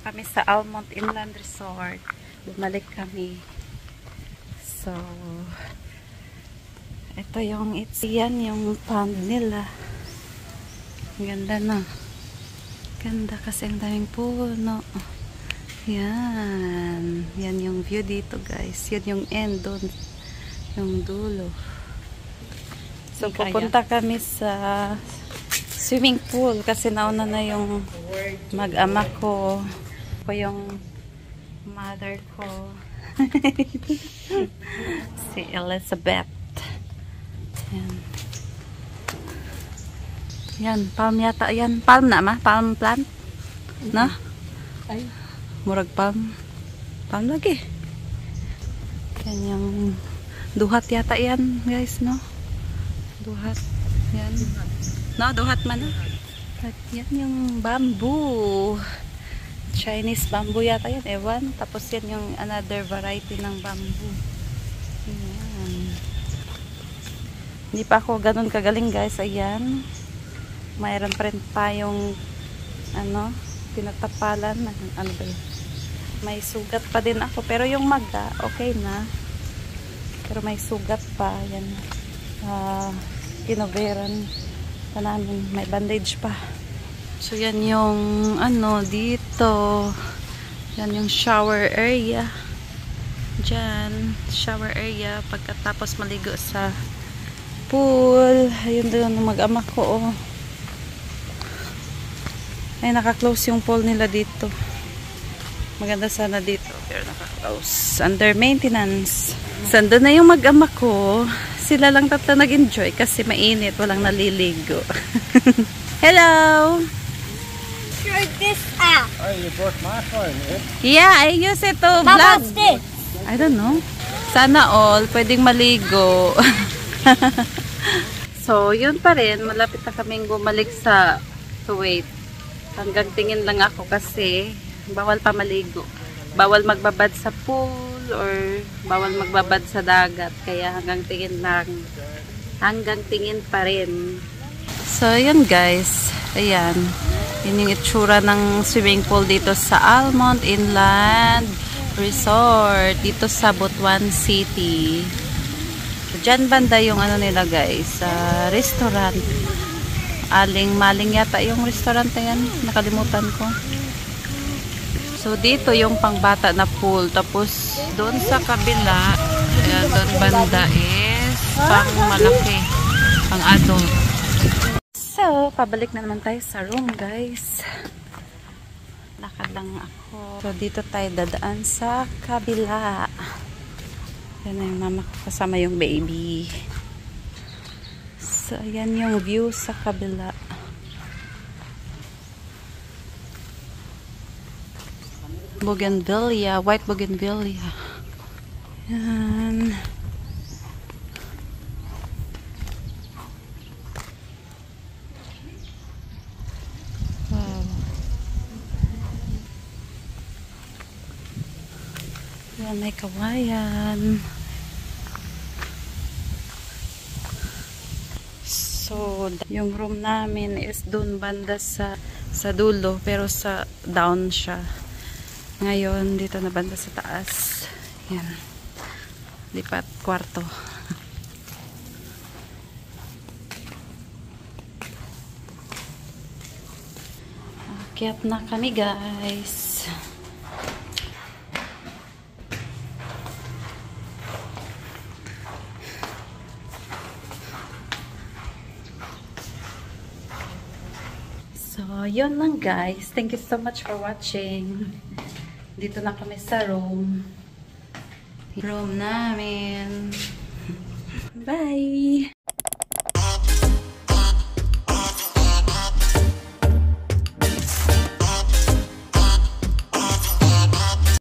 kami sa Almont Inland Resort. Bumalik kami. So, ito yung yan yung pond nila. Ganda na. Ganda kasi ang daming puno. Yan. Yan yung view dito, guys. Yan yung end doon. Yung dulo. So, pupunta kami sa swimming pool kasi nauna na yung mag-ama ko. Ako yung mother ko. Si Elizabeth. Yan. Yan, palm yata. Yan, palm na ma? Palm plant? No? Ay. Murag palm. Palm lagi. Yan yung duhat yata yan, guys, no? Duhat. Yan. No, duhat man na. At yan yung bamboo. Chinese bamboo yata yan, ewan. Tapos yan yung another variety ng bamboo. Yan. Hindi pa ako ganun kagaling, guys. Ayan. Mayroon pa rin tayong ano, tinatapalan. Ano ba yun? May sugat pa din ako. Pero yung maga, okay na. Pero may sugat pa. Yan. Kinoveran pa namin. May bandage pa. So, yan yung ano, dito. Yan yung shower area. Diyan. Shower area. Pagkatapos maligo sa pool. Ayun doon mag-ama ko. Oh. Ay, naka-close yung pool nila dito. Maganda sana dito. Pero naka-close. Under maintenance. Sando na yung mag-ama ko. Sila lang tatlo nag-enjoy kasi mainit. Walang naliligo. Hello! Check this out. Oh, you brought my phone, eh? Yeah, I use it to Mama, vlog. what's this? I don't know. Sana all. Pwedeng maligo. So, yun pa rin. Malapit na kaming bumalik sa Kuwait. Hanggang tingin lang ako kasi bawal pa maligo. Bawal magbabad sa pool or bawal magbabad sa dagat. Kaya hanggang tingin lang. Hanggang tingin pa rin. So, yun guys. Ayan. Yun yung itsura ng swimming pool dito sa Almont Inland Resort. Dito sa Butuan City. So, dyan banda yung ano nila guys. Restaurant. Aling Maling yata yung restaurant na yan. Nakalimutan ko. So, dito yung pangbata na pool. Tapos, doon sa kabila, ayan, doon banda is pang malaki. Pang adult. So, pabalik na naman tayo sa room, guys. Lakad lang ako. So, dito tayo dadaan sa kabila. Yan na yung mama ko kasama yung baby. So, ayan yung view sa kabila. Bougainvillea, white bougainvillea. Yan. Wow. Yan, may kawayan. So, yung room namin is doon banda sa dulo, pero sa down siya. Ngayon, dito na banda sa taas. Yan. Lipat kwarto. Akyat na kami, guys. So, yun lang guys. Thank you so much for watching. Dito na kami sa room. Room namin. Bye!